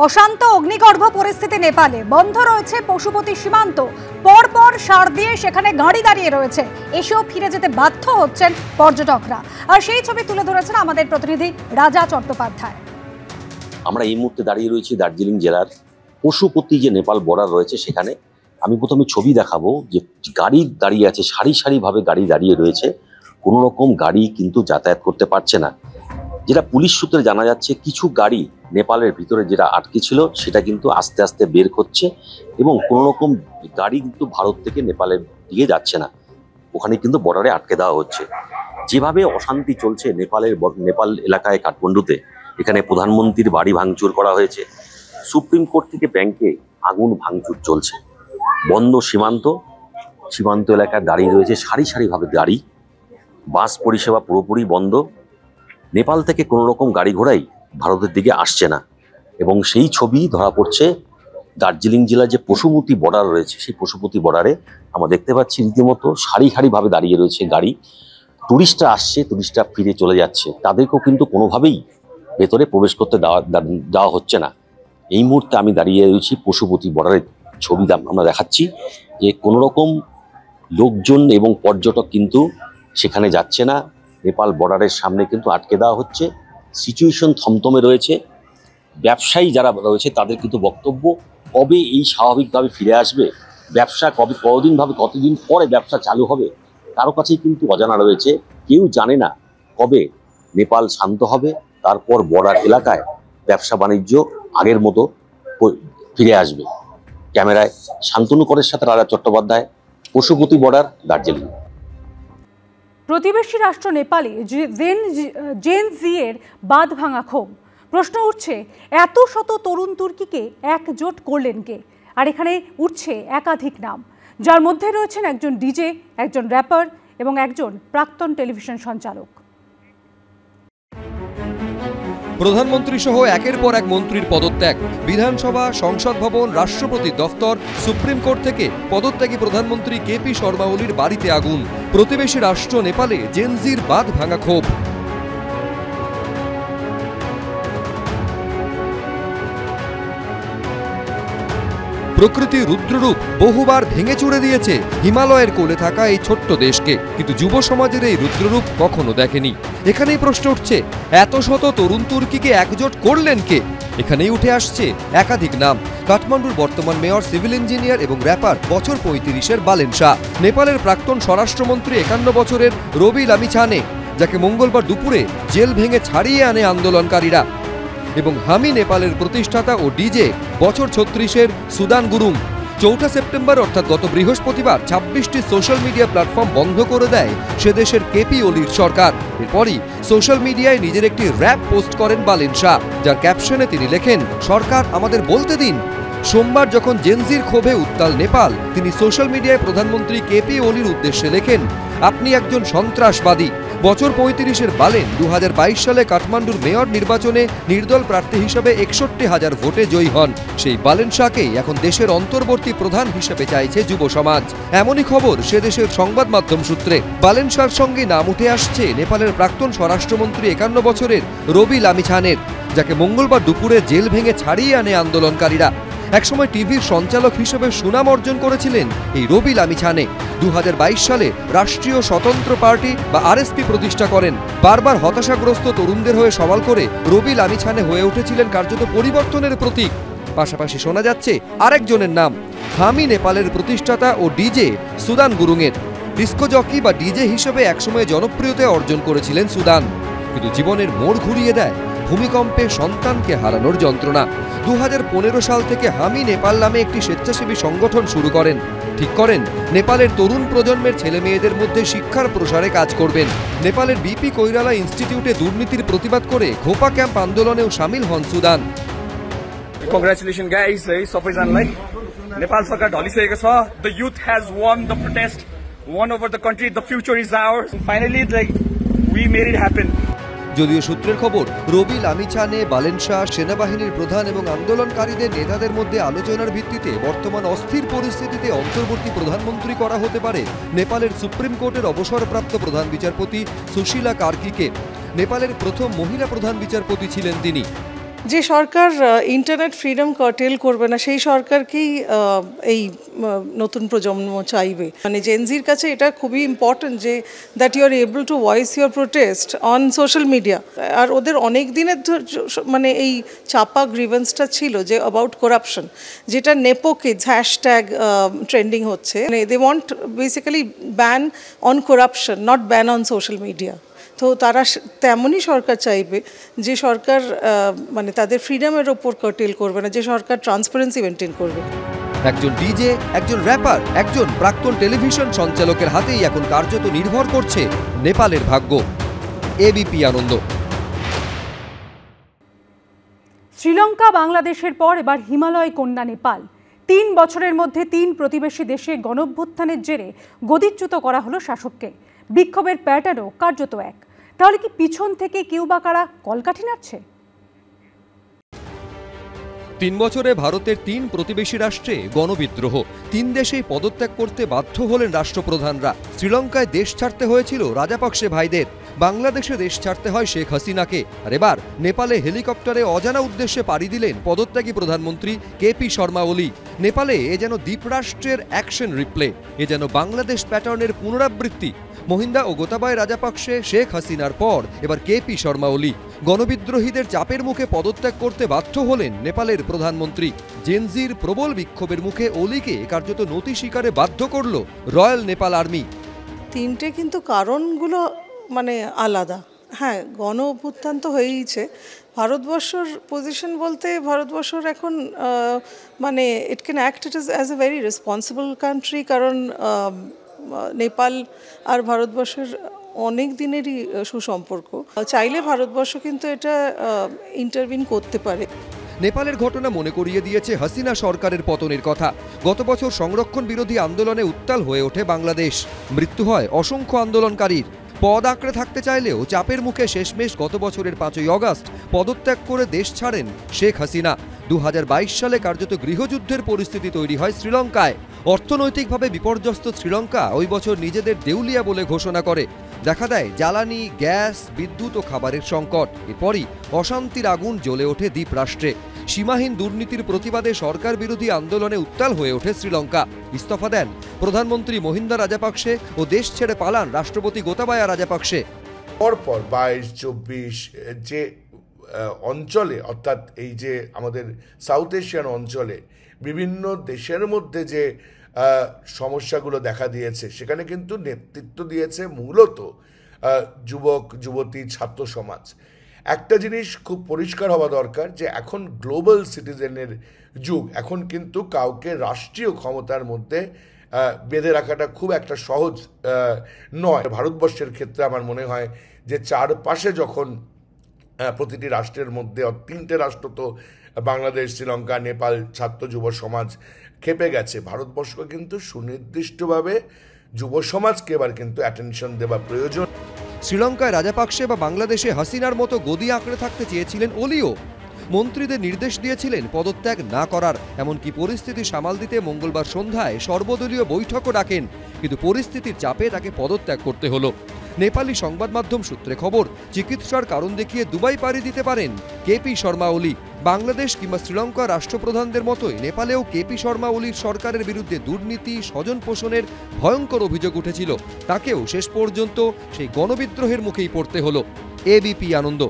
অশান্ত অগ্নিগর্ভ পরিস্থিতি নেপালে, বন্ধ রয়েছে পশুপতি সীমান্ত, পরপর সার দিয়ে সেখানে গাড়ি দাঁড়িয়ে রয়েছে, এসেও ফিরে যেতে বাধ্য হচ্ছেন পর্যটকরা। আর সেই ছবি তুলে ধরেছেন আমাদের প্রতিনিধি রাজা চট্টোপাধ্যায়। আমরা এই মুহূর্তে দাঁড়িয়ে রয়েছি দার্জিলিং জেলার পশুপতি যে নেপাল বর্ডার রয়েছে সেখানে। আমি প্রথমে ছবি দেখাবো যে গাড়ি দাঁড়িয়ে আছে, সারি সারিভাবে গাড়ি দাঁড়িয়ে রয়েছে, কোনো রকম গাড়ি কিন্তু যাতায়াত করতে পারছে না। যেটা পুলিশ সূত্রে জানা যাচ্ছে, কিছু গাড়ি নেপালের ভিতরে যেটা আটকে ছিল সেটা কিন্তু আস্তে আস্তে বের করছে এবং কোনো রকম গাড়ি কিন্তু ভারত থেকে নেপালের দিকে যাচ্ছে না, ওখানে কিন্তু বর্ডারে আটকে দেওয়া হচ্ছে। যেভাবে অশান্তি চলছে নেপাল এলাকায় কাঠমান্ডুতে, এখানে প্রধানমন্ত্রীর বাড়ি ভাঙচুর করা হয়েছে, সুপ্রিম কোর্ট থেকে ব্যাংকে আগুন ভাঙচুর চলছে, বন্ধ সীমান্ত এলাকায় দাঁড়িয়ে রয়েছে সারি সারিভাবে গাড়ি, বাস পরিষেবা পুরোপুরি বন্ধ, নেপাল থেকে কোনো রকম গাড়ি ঘোড়াই ভারতের দিকে আসছে না। এবং সেই ছবি ধরা পড়ছে দার্জিলিং জেলার যে পশুপতি বর্ডার রয়েছে, সেই পশুপতি বর্ডারে আমরা দেখতে পাচ্ছি রীতিমতো সারি সারিভাবে দাঁড়িয়ে রয়েছে গাড়ি। টুরিস্টরা আসছে, টুরিস্টরা ফিরে চলে যাচ্ছে, তাদেরকেও কিন্তু কোনোভাবেই ভেতরে প্রবেশ করতে দেওয়া হচ্ছে না। এই মুহূর্তে আমি দাঁড়িয়ে রয়েছি পশুপতি বর্ডারের ছবি আমরা দেখাচ্ছি যে কোনো রকম লোকজন এবং পর্যটক কিন্তু সেখানে যাচ্ছে না, নেপাল বর্ডারের সামনে কিন্তু আটকে দেওয়া হচ্ছে। সিচুয়েশন থমথমে রয়েছে। ব্যবসায়ী যারা রয়েছে তাদের কিন্তু বক্তব্য, কবে এই স্বাভাবিকভাবে ফিরে আসবে, ব্যবসা কতদিন পরে ব্যবসা চালু হবে, কারো কাছেই কিন্তু অজানা রয়েছে। কেউ জানে না কবে নেপাল শান্ত হবে, তারপর বর্ডার এলাকায় ব্যবসা বাণিজ্য আগের মতো ফিরে আসবে। ক্যামেরায় শান্তনু করের সাথে রাজা চট্টোপাধ্যায়, পশুপতি বর্ডার, দার্জিলিং। প্রতিবেশী রাষ্ট্র নেপালে জেন জি এর বাঁধ ভাঙা ক্ষোভ। প্রশ্ন উঠছে, এত শত তরুণ তুর্কিকে একজোট করলেন কে? আর এখানে উঠছে একাধিক নাম, যার মধ্যে রয়েছেন একজন ডিজে, একজন র্যাপার এবং একজন প্রাক্তন টেলিভিশন সঞ্চালক। প্রধানমন্ত্রী সহ একের পর এক মন্ত্রীর পদত্যাগ, বিধানসভা, সংসদ ভবন, রাষ্ট্রপতি দফতর, সুপ্রিম কোর্ট থেকে পদত্যাগী প্রধানমন্ত্রী কেপি শর্মা ওলির বাড়িতে আগুন। প্রতিবেশী রাষ্ট্র নেপালে জেন জির বাঁধ ভাঙা ক্ষোভ। প্রকৃতির রুদ্ররূপ বহুবার ভেঙে চুড়ে দিয়েছে হিমালয়ের কোলে থাকা এই ছোট্ট দেশকে, কিন্তু যুব সমাজের এই রুদ্ররূপ কখনো দেখেনি। এখানেই প্রশ্ন উঠছে, এত শত তরুণ তুর্কিকে একজোট করলেন কে? এখানেই উঠে আসছে একাধিক নাম। কাঠমান্ডুর বর্তমান মেয়র, সিভিল ইঞ্জিনিয়ার এবং র্যাপার বছর 35-এর বালেন শাহ, নেপালের প্রাক্তন স্বরাষ্ট্রমন্ত্রী 51 বছরের রবি লামিছানে, যাকে মঙ্গলবার দুপুরে জেল ভেঙে ছাড়িয়ে আনে আন্দোলনকারীরা, এবং হামি নেপালের প্রতিষ্ঠাতা ও ডিজে বছর 36-এর সুদান গুরুং। 4 সেপ্টেম্বর অর্থাৎ গত বৃহস্পতিবার 26টি সোশ্যাল মিডিয়া প্ল্যাটফর্ম বন্ধ করে দেয় সে দেশের কেপি ওলির সরকার। এরপরই সোশ্যাল মিডিয়ায় নিজের একটি র্যাপ পোস্ট করেন বালেন শাহ, যার ক্যাপশনে তিনি লেখেন, সরকার আমাদের বলতে দিন। সোমবার যখন জেনজির ক্ষোভে উত্তাল নেপাল, তিনি সোশ্যাল মিডিয়ায় প্রধানমন্ত্রী কেপি ওলির উদ্দেশ্যে লেখেন, আপনি একজন সন্ত্রাসবাদী। বছর 35-এর বালেন 2022 সালে কাঠমান্ডুর মেয়র নির্বাচনে নির্দল প্রার্থী হিসেবে 61,000 ভোটে জয়ী হন। সেই বালেন শাহকেই এখন দেশের অন্তর্বর্তী প্রধান হিসেবে চাইছে যুব সমাজ। এমনই খবর সে দেশের সংবাদ মাধ্যম সূত্রে। বালেন শাহর সঙ্গে নাম উঠে আসছে নেপালের প্রাক্তন স্বরাষ্ট্রমন্ত্রী 51 বছরের রবি লামিছানের, যাকে মঙ্গলবার দুপুরে জেল ভেঙে ছাড়িয়ে আনে আন্দোলনকারীরা। একসময় টিভির সঞ্চালক হিসেবে সুনাম অর্জন করেছিলেন এই রবি লামিছানে। 2022 সালে রাষ্ট্রীয় স্বতন্ত্র পার্টি বা আরএসপি প্রতিষ্ঠা করেন। বারবার হতাশাগ্রস্ত তরুণদের হয়ে সওয়াল করে রবি লামিছানে হয়ে উঠেছিলেন কার্যত পরিবর্তনের প্রতীক। পাশাপাশি শোনা যাচ্ছে আরেকজনের নাম, হামি নেপালের প্রতিষ্ঠাতা ও ডিজে সুদান গুরুংয়ের। ডিস্কো জকি বা ডিজে হিসেবে একসময় জনপ্রিয়তা অর্জন করেছিলেন সুদান, কিন্তু জীবনের মোড় ঘুরিয়ে দেয় ভূমিকম্পে সন্তানকে হারানোর যন্ত্রণা। 2015 সাল থেকে হামি নেপাল নামে একটি স্বেচ্ছাসেবী সংগঠন শুরু করেন। ঠিক করেন নেপালের তরুণ প্রজন্মের ছেলে মেয়েদের মধ্যে শিক্ষার প্রসারে কাজ করবেন। নেপালের বিপি কৈরালা ইনস্টিটিউটে দুর্নীতির প্রতিবাদ করে ঘোপা ক্যাম্প আন্দোলনেও সামিল হন সুদান। Congratulations guys, सबैजनालाई नेपाल सरकार ढलिसकेको छ। The youth has won the protest, won over the country, the future is ours. Finally we made it happen. যদিও সূত্রের খবর, রবি লামিছানে, বালেন শাহ, সেনাবাহিনীর প্রধান এবং আন্দোলনকারীদের নেতাদের মধ্যে আলোচনার ভিত্তিতে বর্তমান অস্থির পরিস্থিতিতে অন্তর্বর্তী প্রধানমন্ত্রী করা হতে পারে নেপালের সুপ্রিম কোর্টের অবসরপ্রাপ্ত প্রধান বিচারপতি সুশীলা কার্কিকে। নেপালের প্রথম মহিলা প্রধান বিচারপতি ছিলেন তিনি। যে সরকার ইন্টারনেট ফ্রিডম কার্টেল করবে না সেই সরকারকেই এই নতুন প্রজন্ম চাইবে। মানে জেনজির কাছে এটা খুবই ইম্পর্টেন্ট যে that you are able to voice your protest on social media. আর ওদের অনেক দিনের মানে এই চাপা গ্রিভেন্সটা ছিল যে অ্যাবাউট করাপশন, যেটা নেপো কিডস হ্যাশট্যাগ ট্রেন্ডিং হচ্ছে। They want basically ban on corruption, not ban on social media. তো তারা তেমনই সরকার চাইবে যে সরকার মানে তাদের ফ্রিডমের ওপর কার্টেল করবে না, যে সরকার ট্রান্সপারেন্সি মেনটেন করবে। একজন ডিজে, একজন র্যাপার, একজন প্রাক্তন টেলিভিশন সঞ্চালকের হাতেই এখন কার্যত নির্ভর করছে নেপালের ভাগ্য। এবিপি আনন্দ। শ্রীলঙ্কা বাংলাদেশের পর এবার হিমালয় কন্যা নেপাল। 3 বছরের মধ্যে 3 প্রতিবেশী দেশে গণঅভ্যুত্থানের জেরে গদিচ্যুত করা হলো শাসককে। বিক্ষোভের প্যাটার্নও কার্যত এক। তাহলে কি পিছন থেকে কেউ বা কারা কলকাঠি নাড়ছে? 3 বছরে ভারতের 3 প্রতিবেশী রাষ্ট্রে গণবিদ্রোহ। 3 দেশেই পদত্যাগ করতে বাধ্য হলেন রাষ্ট্রপ্রধানরা। শ্রীলঙ্কায় দেশ ছাড়তে হয়েছিল রাজাপক্ষে ভাইদের, বাংলাদেশে দেশ ছাড়তে হয় শেখ হাসিনাকে। আর এবার নেপালে হেলিকপ্টারে অজানা উদ্দেশ্যে পাড়ি দিলেন পদত্যাগী প্রধানমন্ত্রী কেপি শর্মা ওলি। নেপালে এ যেন দ্বীপরাষ্ট্রের অ্যাকশন রিপ্লে, এ যেন বাংলাদেশ প্যাটার্নের পুনরাবৃত্তি। মহিন্দা ও গোতাবায় রাজাপক্ষে, শেখ হাসিনার পর এবার কেপি শর্মা ওলি। গণবিদ্রোহীদের চাপের মুখে পদত্যাগ করতে বাধ্য হলেন নেপালের প্রধানমন্ত্রী। জেনজির প্রবল বিক্ষোভের মুখে ওলিকে কার্যত নতি স্বীকারে বাধ্য করল রয়্যাল নেপাল আর্মি। 3টে কিন্তু কারণগুলো মানে আলাদা। হ্যাঁ, গণ অভ্যুত্থান তো হয়েইছে। ভারতবর্ষর পজিশন বলতে ভারতবর্ষর এখন মানে it can act it as a very responsible country, কারণ নেপাল আর ভারতবর্ষের অনেক দিনেরই সুসম্পর্ক। চাইলে ভারতবর্ষ কিন্তু এটা ইন্টারভিন করতে পারে। নেপালের ঘটনা মনে করিয়ে দিয়েছে হাসিনা সরকারের পতনের কথা। গত বছর সংরক্ষণ বিরোধী আন্দোলনে উত্তাল হয়ে ওঠে বাংলাদেশ। মৃত্যু হয় অসংখ্য আন্দোলনকারীর। পদ আঁকড়ে থাকতে চাইলেও চাপের মুখে শেষমেশ গত বছরের 5ই অগাস্ট পদত্যাগ করে দেশ ছাড়েন শেখ হাসিনা। 2022 সালে কার্যত গৃহযুদ্ধের পরিস্থিতি তৈরি হয় শ্রীলঙ্কায়। অর্থনৈতিকভাবে বিপর্যস্ত শ্রীলঙ্কা ওই বছর নিজেদের দেউলিয়া বলে ঘোষণা করে। দেখা দেয় জ্বালানি, গ্যাস, বিদ্যুৎ ও খাবারের সংকট। এরপরই অশান্তির আগুন জ্বলে ওঠে দ্বীপরাষ্ট্রে। সীমাহীন দুর্নীতির প্রতিবাদে সরকার বিরোধী আন্দোলনে উত্তাল হয়ে ওঠে শ্রীলঙ্কা। ইস্তফা দেন প্রধানমন্ত্রী মহিন্দা রাজাপাক্ষে ও দেশ ছেড়ে পালান রাষ্ট্রপতি গোতাবায়া রাজাপাক্ষে। পরপর 22-24 যে অঞ্চলে, অর্থাৎ এই যে আমাদের সাউথ এশিয়ান অঞ্চলে বিভিন্ন দেশের মধ্যে যে সমস্যাগুলো দেখা দিয়েছে, সেখানে কিন্তু নেতৃত্ব দিয়েছে মূলত যুবক যুবতী ছাত্র সমাজ। একটা জিনিস খুব পরিষ্কার হওয়া দরকার যে এখন গ্লোবাল সিটিজেনের যুগ। এখন কিন্তু কাউকে রাষ্ট্রীয় ক্ষমতার মধ্যে বেঁধে রাখাটা খুব একটা সহজ নয়। ভারতবর্ষের ক্ষেত্রে আমার মনে হয় যে চারপাশে যখন প্রতিটি রাষ্ট্রের মধ্যে 3টে রাষ্ট্র তো বাংলাদেশ, শ্রীলঙ্কা, নেপাল ছাত্র যুব সমাজ খেপে গেছে। ভারতবর্ষকে কিন্তু সুনির্দিষ্টভাবে যুব সমাজকে এবার কিন্তু অ্যাটেনশন দেওয়া প্রয়োজন। শ্রীলঙ্কায় রাজাপাক্ষে বা বাংলাদেশে হাসিনার মতো গদি আঁকড়ে থাকতে চেয়েছিলেন ওলিও। মন্ত্রীদের নির্দেশ দিয়েছিলেন পদত্যাগ না করার। এমনকি পরিস্থিতি সামাল দিতে মঙ্গলবার সন্ধ্যায় সর্বদলীয় বৈঠকও ডাকেন, কিন্তু পরিস্থিতির চাপে তাকে পদত্যাগ করতে হলো। নেপালি সংবাদ মাধ্যম সূত্রে খবর, চিকিৎসার কারণ দেখিয়ে দুবাই পাড়ি দিতে পারেন কেপি শর্মা ওলি। বাংলাদেশ কিংবা শ্রীলঙ্কার রাষ্ট্রপ্রধানদের মতোই নেপালেও কেপি শর্মা ওলির সরকারের বিরুদ্ধে দুর্নীতি, স্বজন পোষণের ভয়ঙ্কর অভিযোগ উঠেছিল। তাকেও শেষ পর্যন্ত সেই গণবিদ্রোহের মুখেই পড়তে হলো। এবিপি আনন্দ।